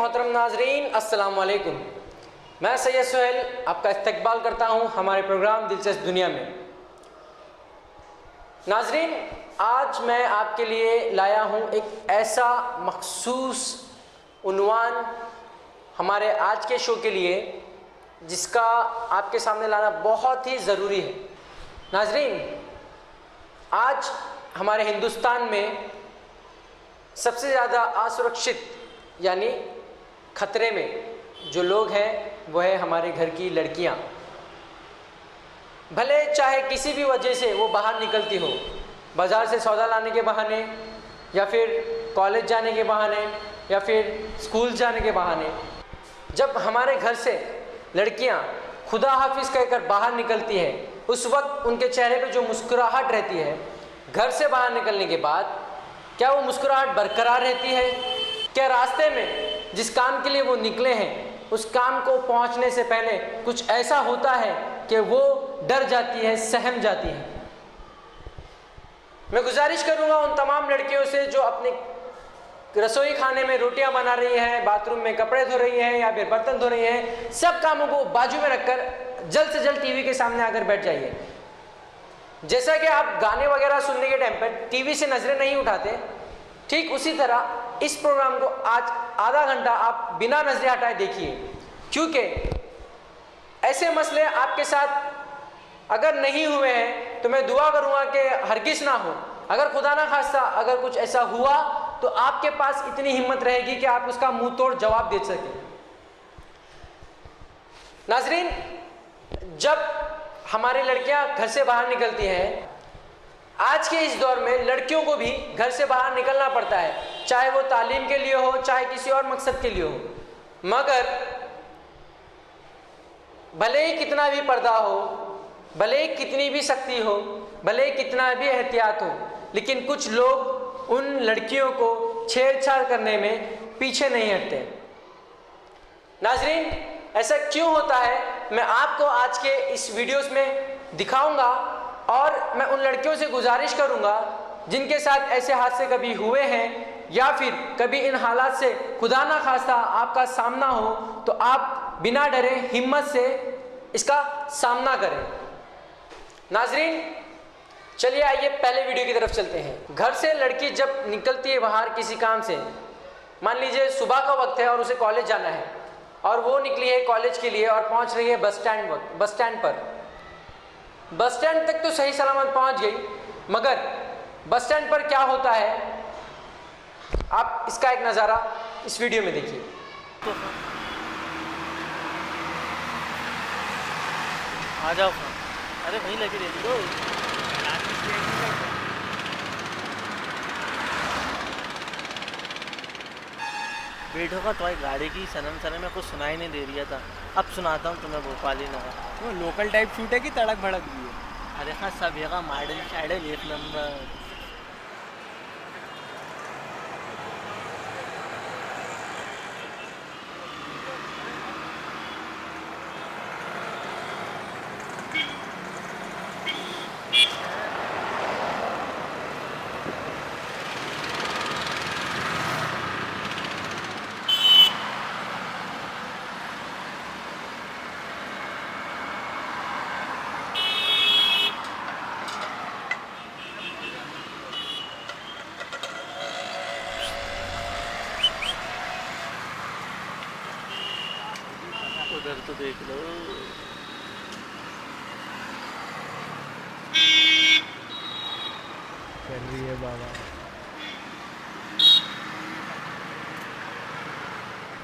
मोहतरम नाजरीन, अस्सलाम वालेकुम। मैं सैयद सुहेल आपका इस्तकबाल करता हूँ हमारे प्रोग्राम दिलचस्प दुनिया में। नाजरीन, आज मैं आपके लिए लाया हूँ एक ऐसा मखसूस उन्वान हमारे आज के शो के लिए जिसका आपके सामने लाना बहुत ही ज़रूरी है। नाजरीन, आज हमारे हिंदुस्तान में सबसे ज़्यादा असुरक्षित यानी खतरे में जो लोग हैं वो है हमारे घर की लड़कियां। भले चाहे किसी भी वजह से वो बाहर निकलती हो, बाज़ार से सौदा लाने के बहाने या फिर कॉलेज जाने के बहाने या फिर स्कूल जाने के बहाने, जब हमारे घर से लड़कियां खुदा हाफिज कहकर बाहर निकलती हैं, उस वक्त उनके चेहरे पे जो मुस्कुराहट रहती है, घर से बाहर निकलने के बाद क्या वो मुस्कुराहट बरकरार रहती है? क्या रास्ते में जिस काम के लिए वो निकले हैं उस काम को पहुंचने से पहले कुछ ऐसा होता है कि वो डर जाती है, सहम जाती है? मैं गुजारिश करूंगा उन तमाम लड़कियों से जो अपने रसोई खाने में रोटियां बना रही हैं, बाथरूम में कपड़े धो रही हैं या फिर बर्तन धो रही हैं, सब कामों को बाजू में रखकर जल्द से जल्द टीवी के सामने आकर बैठ जाइए। जैसा कि आप गाने वगैरह सुनने के टाइम पर टीवी से नजरें नहीं उठाते, ठीक उसी तरह इस प्रोग्राम को आज आधा घंटा आप बिना नजरें हटाए देखिए, क्योंकि ऐसे मसले आपके साथ अगर नहीं हुए हैं तो मैं दुआ करूंगा कि हरगिज ना हो। अगर खुदा ना खास्ता अगर कुछ ऐसा हुआ तो आपके पास इतनी हिम्मत रहेगी कि आप उसका मुंह तोड़ जवाब दे सकें। नाजरीन, जब हमारी लड़कियां घर से बाहर निकलती हैं, आज के इस दौर में लड़कियों को भी घर से बाहर निकलना पड़ता है, चाहे वो तालीम के लिए हो, चाहे किसी और मकसद के लिए हो। मगर भले ही कितना भी पर्दा हो, भले ही कितनी भी सख्ती हो, भले ही कितना भी एहतियात हो, लेकिन कुछ लोग उन लड़कियों को छेड़छाड़ करने में पीछे नहीं हटते। नाजरीन, ऐसा क्यों होता है मैं आपको आज के इस वीडियोस में दिखाऊंगा और मैं उन लड़कियों से गुजारिश करूंगा जिनके साथ ऐसे हादसे कभी हुए हैं या फिर कभी इन हालात से खुदा ना खास्ता आपका सामना हो तो आप बिना डरे हिम्मत से इसका सामना करें। नाजरीन, चलिए आइए पहले वीडियो की तरफ चलते हैं। घर से लड़की जब निकलती है बाहर किसी काम से, मान लीजिए सुबह का वक्त है और उसे कॉलेज जाना है और वो निकली है कॉलेज के लिए और पहुंच रही है बस स्टैंड पर। बस स्टैंड तक तो सही सलामत पहुंच गई, मगर बस स्टैंड पर क्या होता है आप इसका एक नज़ारा इस वीडियो में देखिए। आ जाओ। अरे वहीं लगी रहती दो। बैठो का तो गाड़ी की सनम में कुछ सुनाई नहीं दे रहा था, अब सुनाता हूँ तुम्हें भोपाली नगर। वो लोकल टाइप शूट है कि तड़क भड़क भी है? अरे हाँ, सब जगह मॉडल शाइडल एक नंबर। उधर तो देख लो। कर रही है बाबा।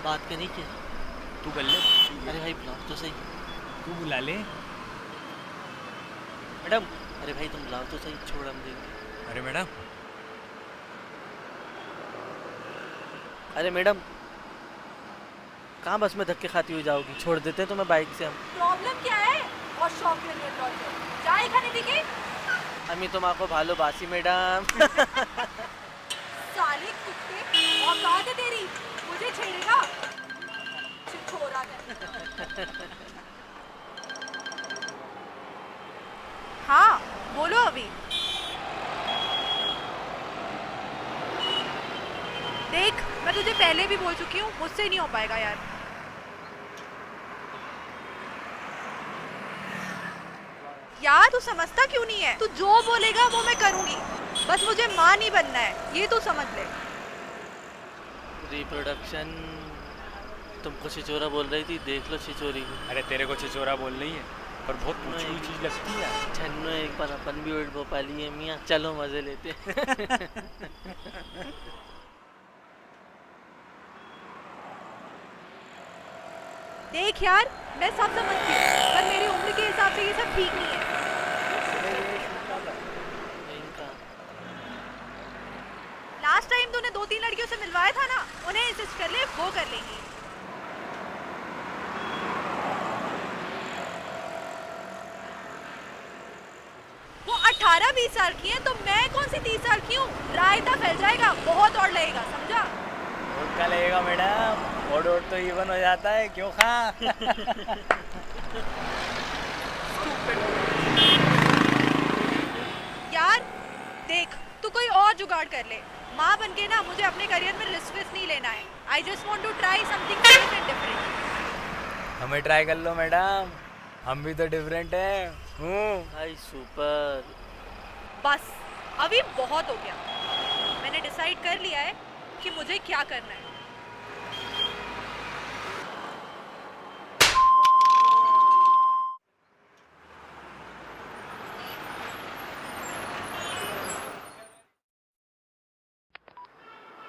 बात करी क्या? तू कर ले। अरे भाई बुलाओ तो सही। तू बुला ले। मैडम, अरे भाई तुम बुलाओ तो सही, छोड़ हम देंगे। अरे मैडम। अरे मैडम, कहाँ बस में धक्के खाती हुई जाओगी? छोड़ देते हैं तुम्हें बाइक से हम। प्रॉब्लम क्या है? और शौक नहीं है चाय खाने दिखे? আমি তোমাকে ভালোবাসি मैडम। साले कुत्ते, औकात है तेरी, मुझे छेड़ेगा? छिछोरा है। हाँ, बोलो अभी। देख, मैं तुझे पहले भी बोल चुकी हूँ, मुझसे नहीं हो पाएगा यार। यार तू समझता क्यों नहीं है? तू जो बोलेगा वो मैं करूँगी, बस मुझे माँ नहीं बनना है, ये तू समझ ले। रिप्रोडक्शन, तुमको छिचोरा बोल रही थी, देख लो छिचोरी को। अरे तेरे को छिचोरा बोल रही है, पर बहुत पूछी हुई चीज लगती है यार। छन्नो एक बार अपन भी उठ भोपाली है मियाँ, चलो मजे लेते हैं। देख यार, मैं सब समझती हूँ, पर मेरी उम्र के हिसाब से ये सब ठीक नहीं है। इनका लास्ट टाइम तूने 2-3 लड़कियों से मिलवाया था ना, उन्हें इंसिस्ट कर ले, वो कर लेंगी। वो 18-20 साल की है, तो मैं कौन सी 30 साल की हूँ? रायता फैल जाएगा, बहुत और लगेगा, समझा? वोट का लगेगा मैडम, वोट तो इवन हो जाता है, क्यों खा? यार देख, तू कोई और जुगाड़ कर ले। माँ बन के ना मुझे अपने करियर में रिस्क नहीं लेना है। I just want to try something safe and different. हमें ट्राई कर लो मैडम, हम भी तो डिफरेंट हैं। भाई सुपर। बस अभी बहुत हो गया, मैंने डिसाइड कर लिया है कि मुझे क्या करना है।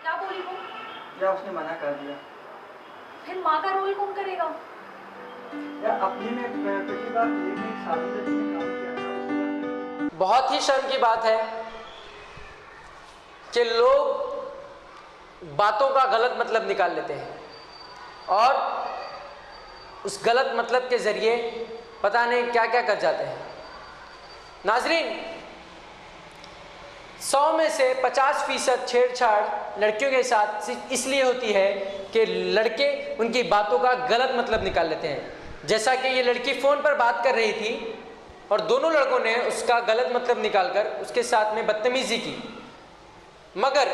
क्या बोली वो? या उसने मना कर दिया। फिर माँ का रोल कौन करेगा? या अपनी ने पिछली बार एक शादी में काम किया था उसके बाद। बहुत ही शर्म की बात है कि लोग बातों का गलत मतलब निकाल लेते हैं और उस गलत मतलब के ज़रिए पता नहीं क्या क्या कर जाते हैं। नाजरीन, 100 में से 50% छेड़छाड़ लड़कियों के साथ इसलिए होती है कि लड़के उनकी बातों का गलत मतलब निकाल लेते हैं। जैसा कि ये लड़की फ़ोन पर बात कर रही थी और दोनों लड़कों ने उसका गलत मतलब निकालकर उसके साथ में बदतमीज़ी की, मगर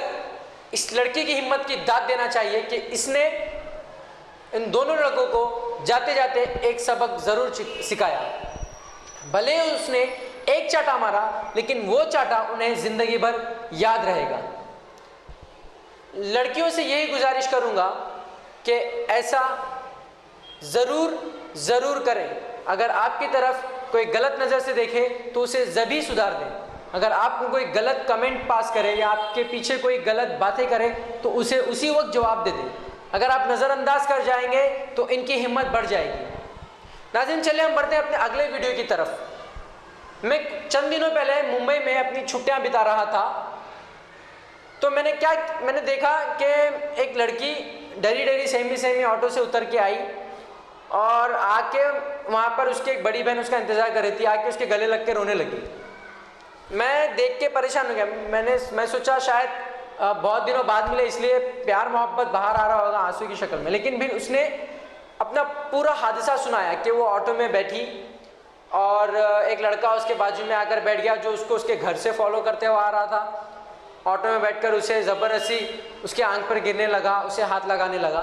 इस लड़की की हिम्मत की दाद देना चाहिए कि इसने इन दोनों लड़कों को जाते जाते एक सबक ज़रूर सिखाया। भले ही उसने एक चाटा मारा, लेकिन वो चाटा उन्हें ज़िंदगी भर याद रहेगा। लड़कियों से यही गुजारिश करूँगा कि ऐसा ज़रूर करें। अगर आपकी तरफ कोई गलत नज़र से देखे तो उसे ज़भी सुधार दें। अगर आपको कोई गलत कमेंट पास करे या आपके पीछे कोई गलत बातें करे तो उसे उसी वक्त जवाब दे दें। अगर आप नज़रअंदाज कर जाएंगे तो इनकी हिम्मत बढ़ जाएगी। नाज़रीन, चलिए हम बढ़ते हैं अपने अगले वीडियो की तरफ। मैं चंद दिनों पहले मुंबई में अपनी छुट्टियां बिता रहा था, तो मैंने देखा कि एक लड़की डरी सहमी ऑटो से उतर के आई और आके वहाँ पर उसकी एक बड़ी बहन उसका इंतज़ार कर रही थी। आके उसके गले लग के रोने लगी। मैं देख के परेशान हो गया। मैं सोचा शायद बहुत दिनों बाद मिले इसलिए प्यार मोहब्बत बाहर आ रहा होगा आंसू की शक्ल में, लेकिन फिर उसने अपना पूरा हादसा सुनाया कि वो ऑटो में बैठी और एक लड़का उसके बाजू में आकर बैठ गया जो उसको उसके घर से फॉलो करते हुए आ रहा था। ऑटो में बैठकर उसे ज़बरदस्ती उसके आंख पर गिरने लगा, उसे हाथ लगाने लगा।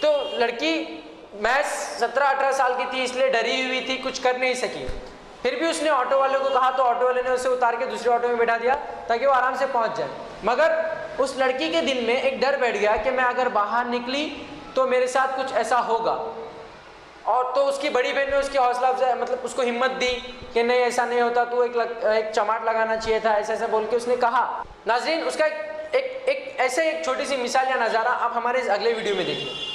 तो लड़की महज 17-18 साल की थी, इसलिए डरी हुई थी, कुछ कर नहीं सकी। फिर भी उसने ऑटो वाले को कहा तो ऑटो वाले ने उसे उतार के दूसरे ऑटो में बैठा दिया ताकि वो आराम से पहुंच जाए। मगर उस लड़की के दिल में एक डर बैठ गया कि मैं अगर बाहर निकली तो मेरे साथ कुछ ऐसा होगा। और तो उसकी बड़ी बहन ने उसकी हौसला अफजाई मतलब उसको हिम्मत दी कि नहीं ऐसा नहीं होता, तो एक चमाट लगाना चाहिए था, ऐसा बोल के उसने कहा। नाज़रीन, उसका एक छोटी सी मिसाल या नज़ारा आप हमारे इस अगले वीडियो में देखिए।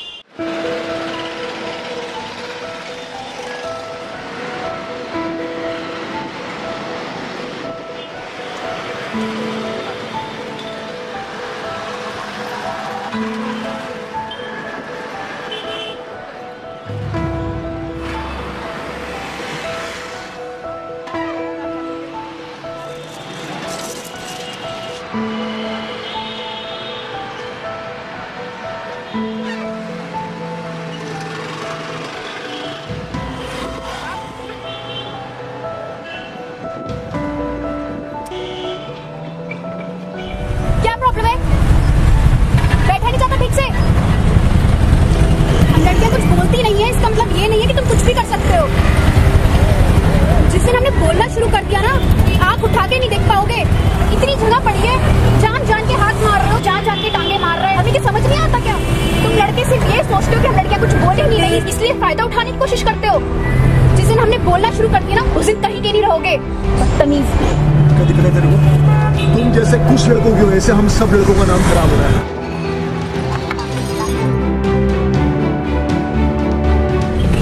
कुछ लड़कों की वजह से हम सब लड़कों का नाम खराब हो रहा है।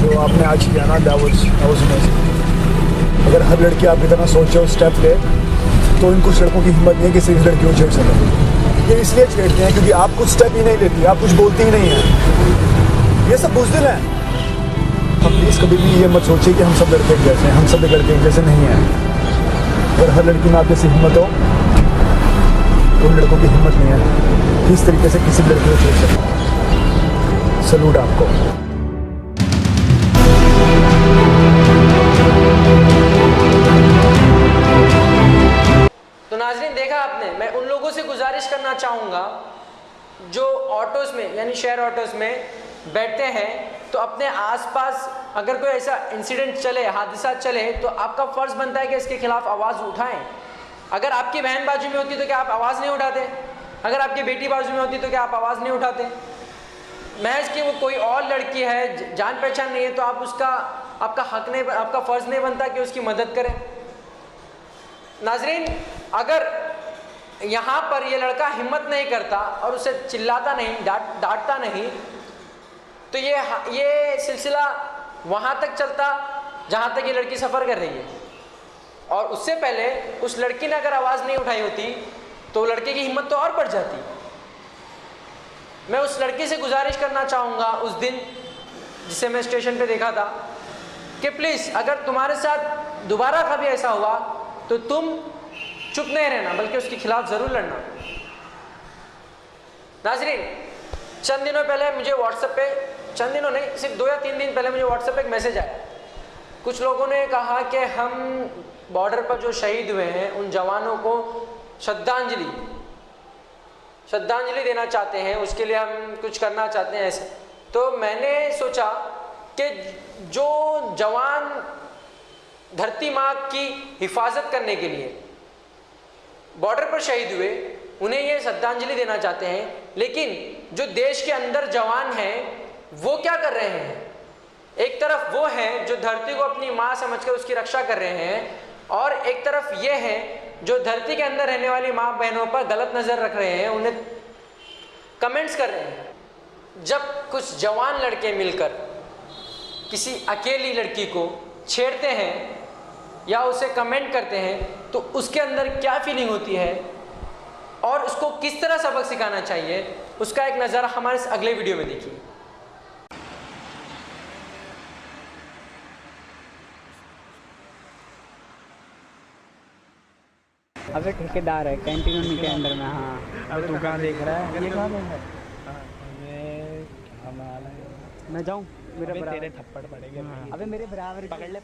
जो आपने आज किया ना, that was amazing। अगर हर लड़की आपकी तरह सोचे और स्टेप ले तो इन कुछ लड़कों की हिम्मत नहीं है कि सिर्फ लड़कियों छेड़ सकें। ये इसलिए छेड़ते हैं क्योंकि आप कुछ स्टेप ही नहीं लेती, आप कुछ बोलती ही नहीं हैं। ये सब बुज़दिल हैं। हम प्लीज़ कभी भी ये मत सोचिए कि हम सब लड़के एक जैसे हैं। हम सब लड़के एक जैसे नहीं हैं। अगर हर लड़की में आप जैसी हिम्मत हो तो उन लड़कों की हिम्मत नहीं है कि इस तरीके से किसी लड़की को छेड़ सके। सलूट आपको। तो नाज़रीन, देखा आपने, मैं उन लोगों से गुजारिश करना चाहूँगा जो ऑटोज़ में यानी शेयर ऑटोज़ में बैठते हैं, तो अपने आसपास अगर कोई ऐसा इंसिडेंट चले, हादसा चले, तो आपका फ़र्ज़ बनता है कि इसके खिलाफ आवाज़ उठाएं। अगर आपकी बहन बाजू में होती तो क्या आप आवाज़ नहीं उठाते? अगर आपकी बेटी बाजू में होती तो क्या आप आवाज़ नहीं उठाते? महज कि वो कोई और लड़की है, जान पहचान नहीं है, तो आप उसका, आपका हक नहीं, आपका फ़र्ज़ नहीं बनता कि उसकी मदद करें? नाज़रीन, अगर यहाँ पर ये लड़का हिम्मत नहीं करता और उसे चिल्लाता नहीं, डांटता नहीं, तो ये सिलसिला वहाँ तक चलता जहाँ तक ये लड़की सफ़र कर रही है। और उससे पहले उस लड़की ने अगर आवाज़ नहीं उठाई होती तो लड़के की हिम्मत तो और बढ़ जाती। मैं उस लड़की से गुजारिश करना चाहूँगा उस दिन जिसे मैं स्टेशन पे देखा था कि प्लीज़ अगर तुम्हारे साथ दोबारा कभी ऐसा हुआ तो तुम चुप नहीं रहना, बल्कि उसके खिलाफ ज़रूर लड़ना। नाज़रीन, चंद दिनों पहले मुझे व्हाट्सएप पे, चंद दिनों नहीं, सिर्फ 2 या 3 दिन पहले मुझे व्हाट्सएप पे एक मैसेज आया। कुछ लोगों ने कहा कि हम बॉर्डर पर जो शहीद हुए हैं उन जवानों को श्रद्धांजलि देना चाहते हैं, उसके लिए हम कुछ करना चाहते हैं ऐसे। तो मैंने सोचा कि जो जवान धरती माँ की हिफाजत करने के लिए बॉर्डर पर शहीद हुए, उन्हें ये श्रद्धांजलि देना चाहते हैं, लेकिन जो देश के अंदर जवान हैं वो क्या कर रहे हैं? एक तरफ वो हैं जो धरती को अपनी माँ समझकर उसकी रक्षा कर रहे हैं, और एक तरफ ये हैं जो धरती के अंदर रहने वाली माँ बहनों पर गलत नज़र रख रहे हैं, उन्हें कमेंट्स कर रहे हैं। जब कुछ जवान लड़के मिलकर किसी अकेली लड़की को छेड़ते हैं या उसे कमेंट करते हैं तो उसके अंदर क्या फीलिंग होती है और उसको किस तरह सबक सिखाना चाहिए, उसका एक नज़ारा हमारे इस अगले वीडियो में देखिए। अबे ठेकेदार है कैंटीन के अंदर में। हाँ, अब तू कहाँ देख रहा है? ये कहाँ देख रहा है? मैं जाऊँ? मेरे तेरे थप्पड़ पड़ेंगे। अबे मेरे बराबर पकड़ ले।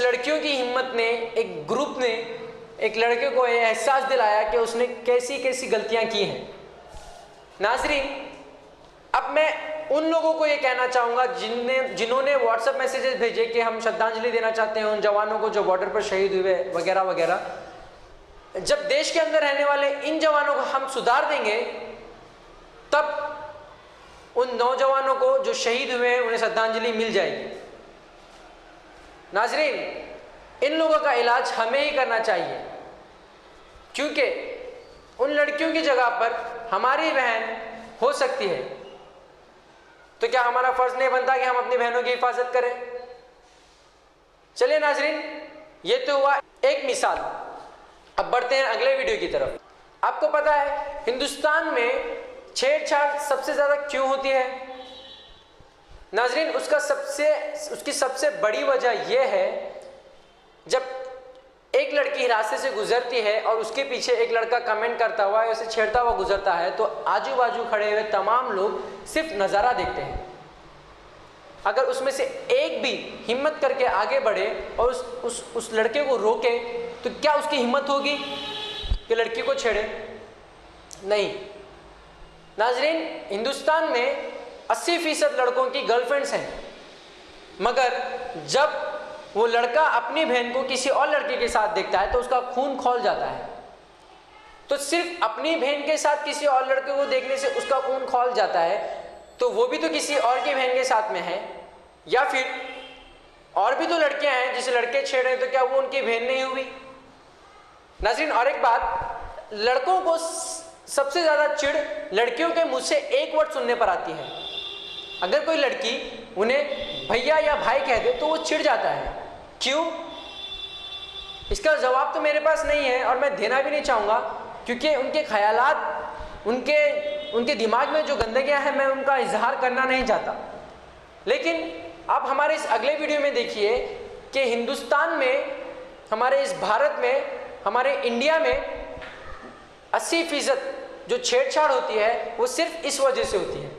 लड़कियों की हिम्मत ने, एक ग्रुप ने एक लड़के को ये एहसास दिलाया कि उसने कैसी कैसी गलतियां की हैं। नाजरीन, अब मैं उन लोगों को ये कहना चाहूँगा जिन्होंने व्हाट्सएप मैसेजेस भेजे कि हम श्रद्धांजलि देना चाहते हैं उन जवानों को जो बॉर्डर पर शहीद हुए वगैरह वगैरह। जब देश के अंदर रहने वाले इन जवानों को हम सुधार देंगे, तब उन नौजवानों को जो शहीद हुए हैं उन्हें श्रद्धांजलि मिल जाएगी। नाजरीन, इन लोगों का इलाज हमें ही करना चाहिए, क्योंकि उन लड़कियों की जगह पर हमारी बहन हो सकती है। तो क्या हमारा फर्ज नहीं बनता कि हम अपनी बहनों की हिफाजत करें? चलिए नाजरीन, ये तो हुआ एक मिसाल। अब बढ़ते हैं अगले वीडियो की तरफ। आपको पता है हिंदुस्तान में छेड़छाड़ सबसे ज्यादा क्यों होती है? नाजरीन, उसकी सबसे बड़ी वजह यह है, जब एक लड़की रास्ते से गुजरती है और उसके पीछे एक लड़का कमेंट करता हुआ या उसे छेड़ता हुआ गुजरता है, तो आजू बाजू खड़े हुए तमाम लोग सिर्फ नज़ारा देखते हैं। अगर उसमें से एक भी हिम्मत करके आगे बढ़े और उस लड़के को रोके, तो क्या उसकी हिम्मत होगी कि लड़की को छेड़े? नहीं। नाजरीन, हिंदुस्तान में 80% लड़कों की गर्लफ्रेंड्स हैं, मगर जब वो लड़का अपनी बहन को किसी और लड़के के साथ देखता है तो उसका खून खौल जाता है। तो सिर्फ अपनी बहन के साथ किसी और लड़के को देखने से उसका खून खौल जाता है, तो वो भी तो किसी और की बहन के साथ में है। या फिर और भी तो लड़कियां हैं जिसे लड़के छेड़ रहे हैं, तो क्या वो उनकी बहन नहीं हुई? नाज़रीन, और एक बात, लड़कों को सबसे ज़्यादा चिढ़ लड़कियों के मुँह से एक वर्ड सुनने पर आती है। अगर कोई लड़की उन्हें भैया या भाई कह दे तो वो चिढ़ जाता है। क्यों? इसका जवाब तो मेरे पास नहीं है और मैं देना भी नहीं चाहूँगा, क्योंकि उनके ख़यालात, उनके दिमाग में जो गंदगियाँ हैं, मैं उनका इजहार करना नहीं चाहता। लेकिन आप हमारे इस अगले वीडियो में देखिए कि हिंदुस्तान में, हमारे इस भारत में, हमारे इंडिया में 80% जो छेड़छाड़ होती है वो सिर्फ इस वजह से होती है।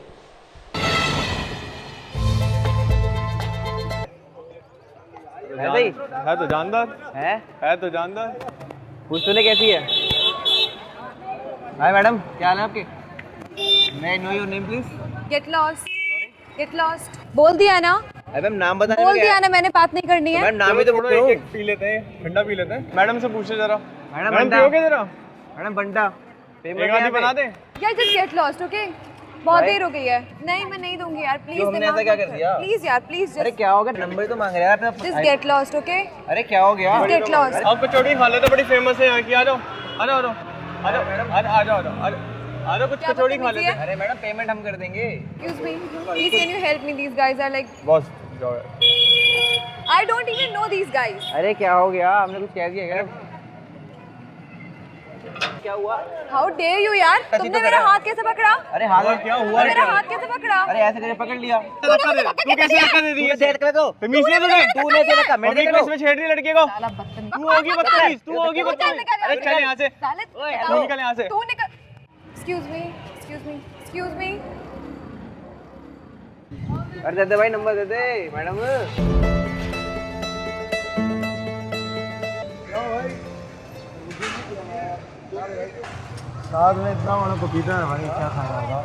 है तो जानदार है तो जानदार। पूछ तूने कैसी है? हाय मैडम, क्या हाल है आपके? मैं know your name please. Get lost, get lost. बोल दिया ना? अरे मैम नाम बता। बोल दिया ना, मैंने बात नहीं करनी है। मैम नाम ही तो बोलो। एक पी लेते हैं, ठंडा पी लेते हैं। मैडम से पूछे जरा। मैडम पियोगे जरा? मैडम बंटा एक आधी बना दे यार, जस्ट गेट लॉस्ट, ओके? बहुत देर हो गई है। नहीं, मैं नहीं दूंगी यार, प्लीज। हमने ऐसा क्या कर दिया? प्लीज यार, प्लीज। अरे क्या हो गया? नंबर तो मांग रहे हैं यार। Just get lost, okay? अरे क्या हो गया? Get lost. आप कचौड़ी खा लेते, बड़ी फेमस है यहाँ की। आ जाओ आ जाओ आ जाओ आ जाओ आ जाओ, कुछ कचौड़ी खा लेते। अरे मैडम पेमेंट हम कर देंगे। Excuse me, please can you help me? These guys are like, boss जाओ। I don't even know these guys. अरे क्या हो गया? हमने कुछ कह दिया क्या? क्या हुआ? हाउ डेयर यू यार, तुमने मेरा हाथ कैसे पकड़ा? अरे हाथ क्या हुआ? मेरा हाथ कैसे पकड़ा? अरे ऐसे करके पकड़ लिया। तू कैसे धक्का दे दी? तूने कर दो। तमीज नहीं तुझे? तूने दे रखा, मैंने पब्लिक देखा। प्लेस में छेड़ रही लड़के को। साला बदतमीज। तू होगी बदतमीज, तू होगी बदतमीज। अरे चल यहाँ से, साले तू निकल यहाँ से। तू निकल। Excuse me, excuse me, excuse me. अरे दे दे भाई, नंबर दे दे मैडम। साथ में इतना बड़ा पपीता है भाई, क्या खा रहा था?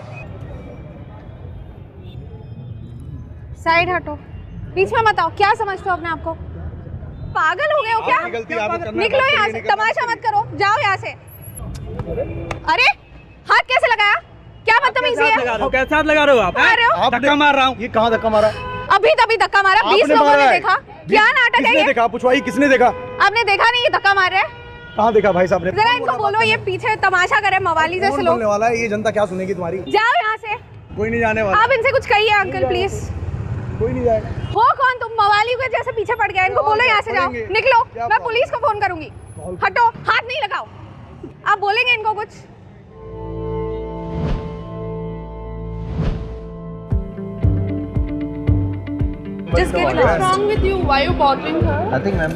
साइड हटो, बीच में मत आओ। क्या समझते हो अपने आप को? पागल हो गए हो क्या? निकलो यहाँ से, तमाशा मत करो, जाओ यहाँ से। अरे हाथ कैसे लगाया? क्या बदतमीजी है? कैसे हाथ लगा रहे हो आप? आ रहे हो? धक्का मार रहा हूँ। ये कहाँ धक्का मारा? अभी तभी धक्का मारा। 20 लोगों ने देखा। क्या नाटक है ये? देखा पुछवाई, किसने देखा? आपने देखा नहीं? ये धक्का मार रहे हैं। कहाँ देखा भाई साहब ने? जरा इनको बोलो ये पीछे तमाशा करे मवाली जैसे लोग। बोलने वाला है, ये जनता क्या सुनेगी तुम्हारी? जाओ यहाँ से। कोई नहीं जाने वाला। आप इनसे कुछ कहिए अंकल प्लीज। कोई नहीं जाएगा। हो कौन तुम? मवाली के जैसे पीछे पड़ गया। इनको बोलो यहाँ से जाओ, निकलो। मैं पुलिस को फोन करूंगी। हटो, हाथ नहीं लगाओ। आप बोलेंगे इनको कुछ? Just get What's lost. wrong with you? Why you bothering her? Nothing ma'am.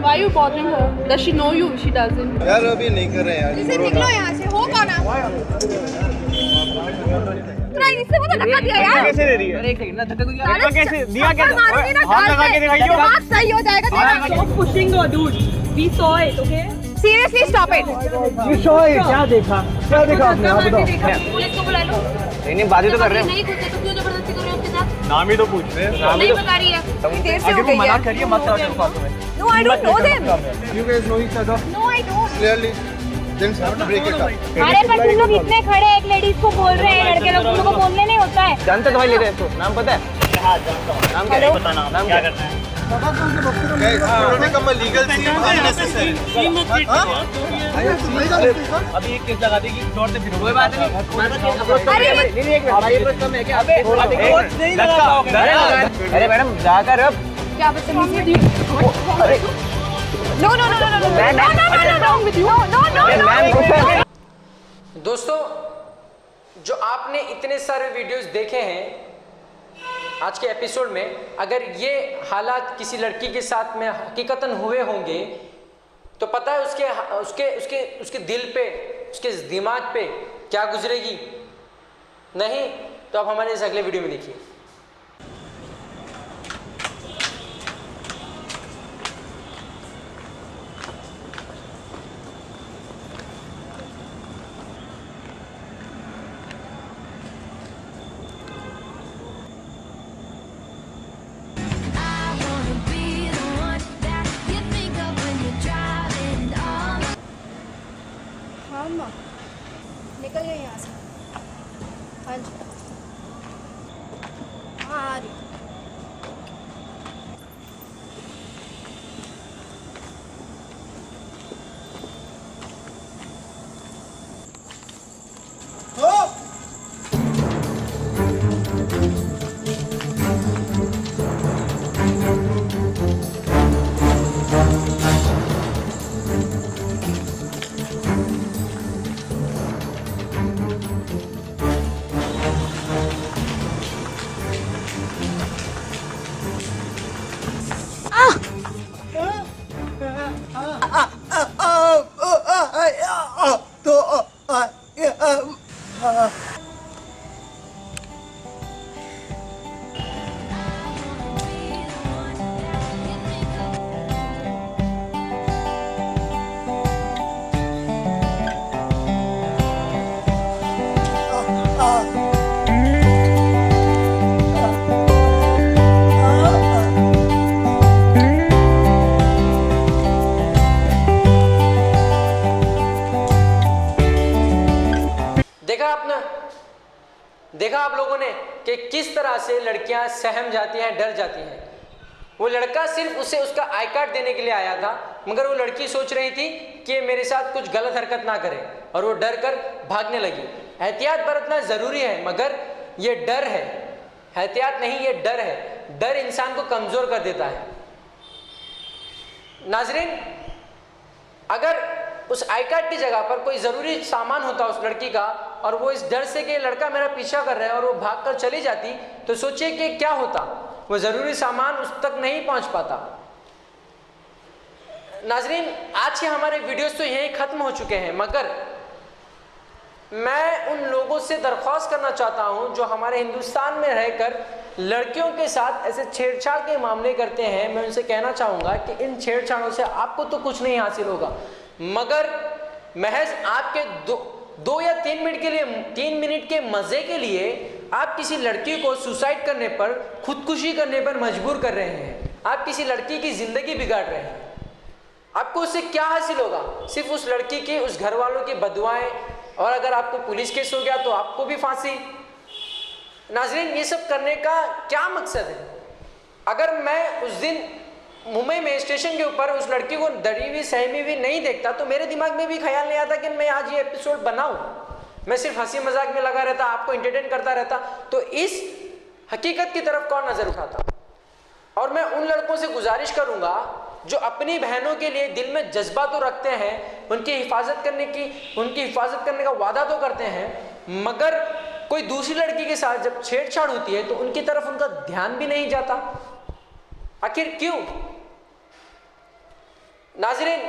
Why you bothering her? Does she know you? She doesn't. यार अभी नहीं कर रहे यार। इसे निकलो यहाँ से। हो कौन आप? इससे मुझे धक्का दिया यार। कैसे दे रही है? एक सेकंड ना, धक्का को धक्का कैसे दिया? थप्पड़ मारूंगी ना हाथ गाल लगा पे, के दिखाइए। दिमाग सही हो जाएगा तेरा। Stop pushing the dude. We saw it, okay? Seriously stop it. क्या देखा आपने? आप बताओ। पुलिस को बुला लो। नहीं बातें तो कर रहे हैं। नहीं खुद से तो क्यों जबरदस्ती कर रहे हो उसके साथ? नाम ही तो पूछ रहे हैं। नहीं बता रही है। इतनी देर से हो गई है। करिए मत करो फालतू में। No, I don't know them. You guys know each other No, I don't. clearly. Then have to break it up. अरे पर तुम लोग इतने खड़े एक लेडीज को बोल रहे हैं, लड़के लोग तुम लोग को बोलने नहीं होता है। जानते तो भाई लेते हैं इसको। नाम पता है? नाम क्या है? पता नाम क्या करना है? become a legal scene unnecessary. अभी एक केस लगा देगी फ्लोर से, फिर कोई बात नहीं। अरे मैडम जाकर अब क्या बदतमीजी है? अरे No, no, no, no, no, no, no, no, no, no, no, no. दोस्तों, जो आपने इतने सारे वीडियोस देखे हैं आज के एपिसोड में, अगर ये हालात किसी लड़की के साथ में हकीकतन हुए होंगे तो पता है उसके उसके उसके उसके दिल पे, उसके दिमाग पे क्या गुजरेगी? नहीं तो आप हमारे इस अगले वीडियो में देखिए। निकल गई यहाँ से। हाँ जी, हाँ आ रही। देखा आप लोगों ने कि किस तरह से लड़कियां सहम जाती हैं, डर जाती हैं। वो लड़का सिर्फ उसे उसका आई कार्ड देने के लिए आया था, मगर वो लड़की सोच रही थी कि मेरे साथ कुछ गलत हरकत ना करे और वो डर कर भागने लगी। एहतियात बरतना ज़रूरी है, मगर ये डर है, एहतियात नहीं, ये डर है। डर इंसान को कमज़ोर कर देता है। नाजरीन, अगर उस आई कार्ड की जगह पर कोई ज़रूरी सामान होता उस लड़की का और वो इस डर से कि लड़का मेरा पीछा कर रहा है और वो भागकर चली जाती, तो सोचिए कि क्या होता। वो ज़रूरी सामान उस तक नहीं पहुंच पाता। नाजरीन, आज के हमारे वीडियोस तो यहीं ख़त्म हो चुके हैं, मगर मैं उन लोगों से दरख्वास्त करना चाहता हूं जो हमारे हिंदुस्तान में रहकर लड़कियों के साथ ऐसे छेड़छाड़ के मामले करते हैं। मैं उनसे कहना चाहूँगा कि इन छेड़छाड़ों से आपको तो कुछ नहीं हासिल होगा, मगर महज आपके दो या 3 मिनट के लिए, 3 मिनट के मज़े के लिए आप किसी लड़की को सुसाइड करने पर, खुदकुशी करने पर मजबूर कर रहे हैं। आप किसी लड़की की ज़िंदगी बिगाड़ रहे हैं। आपको उससे क्या हासिल होगा? सिर्फ उस लड़की की, उस घर वालों की बदुआएं, और अगर आपको पुलिस केस हो गया तो आपको भी फांसी। नाजरीन, ये सब करने का क्या मकसद है? अगर मैं उस दिन मुंबई में स्टेशन के ऊपर उस लड़की को डरी हुई, सहमी हुई नहीं देखता तो मेरे दिमाग में भी ख्याल नहीं आता कि मैं आज ये एपिसोड बनाऊं। मैं सिर्फ हंसी मजाक में लगा रहता, आपको एंटरटेन करता रहता, तो इस हकीकत की तरफ कौन नजर उठाता? और मैं उन लड़कों से गुजारिश करूंगा जो अपनी बहनों के लिए दिल में जज्बा तो रखते हैं, उनकी हिफाजत करने का वादा तो करते हैं, मगर कोई दूसरी लड़की के साथ जब छेड़छाड़ होती है तो उनकी तरफ उनका ध्यान भी नहीं जाता। आखिर क्यों? नाज़रीन,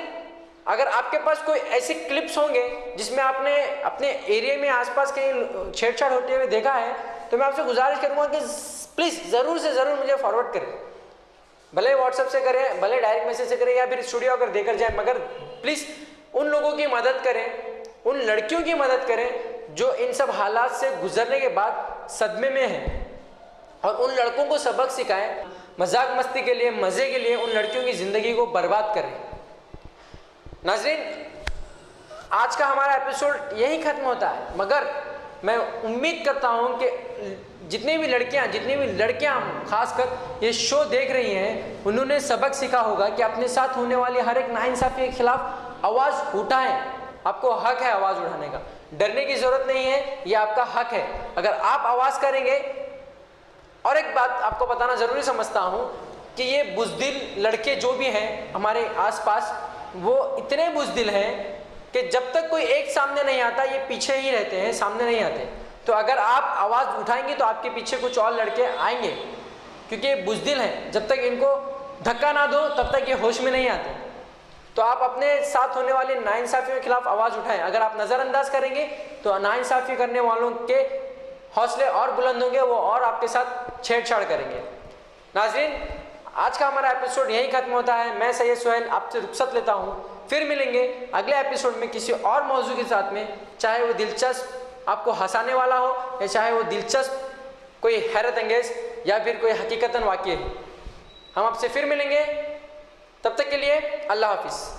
अगर आपके पास कोई ऐसे क्लिप्स होंगे जिसमें आपने अपने एरिया में आसपास कहीं छेड़छाड़ होते हुए देखा है, तो मैं आपसे गुजारिश करूंगा कि प्लीज़ ज़रूर से ज़रूर मुझे फॉरवर्ड करें, भले व्हाट्सएप से करें, भले डायरेक्ट मैसेज से करें, या फिर स्टूडियो अगर देकर जाए, मगर प्लीज़ उन लोगों की मदद करें, उन लड़कियों की मदद करें जो इन सब हालात से गुजरने के बाद सदमे में हैं, और उन लड़कों को सबक सिखाएं, मजाक मस्ती के लिए, मज़े के लिए उन लड़कियों की ज़िंदगी को बर्बाद करें। नाज़रीन, आज का हमारा एपिसोड यहीं ख़त्म होता है, मगर मैं उम्मीद करता हूं कि जितनी भी लड़कियां खासकर ये शो देख रही हैं, उन्होंने सबक सीखा होगा कि अपने साथ होने वाली हर एक नाइंसाफ़ी के खिलाफ आवाज़ उठाएं। आपको हक है आवाज़ उठाने का, डरने की ज़रूरत नहीं है, ये आपका हक है अगर आप आवाज़ करेंगे। और एक बात आपको बताना ज़रूरी समझता हूँ कि ये बुज़दिल लड़के जो भी हैं हमारे आसपास, वो इतने बुज़दिल हैं कि जब तक कोई एक सामने नहीं आता ये पीछे ही रहते हैं, सामने नहीं आते। तो अगर आप आवाज़ उठाएंगे तो आपके पीछे कुछ और लड़के आएंगे, क्योंकि ये बुज़दिल हैं, जब तक इनको धक्का ना दो तब तक ये होश में नहीं आते। तो आप अपने साथ होने वाले नाइंसाफ़ी के खिलाफ आवाज़ उठाएं। अगर आप नज़रअंदाज करेंगे तो नाइंसाफ़ी करने वालों के हौसले और बुलंद होंगे, वो और आपके साथ छेड़छाड़ करेंगे। नाज़रीन, आज का हमारा एपिसोड यहीं ख़त्म होता है। मैं सैयद सुहेल आपसे रुखसत लेता हूँ, फिर मिलेंगे अगले एपिसोड में किसी और मौजू के साथ में, चाहे वो दिलचस्प आपको हंसाने वाला हो या चाहे वो दिलचस्प कोई हैरत अंगेज़ या फिर कोई हकीकतन वाक़या हो। हम आपसे फिर मिलेंगे, तब तक के लिए अल्लाह हाफिज़।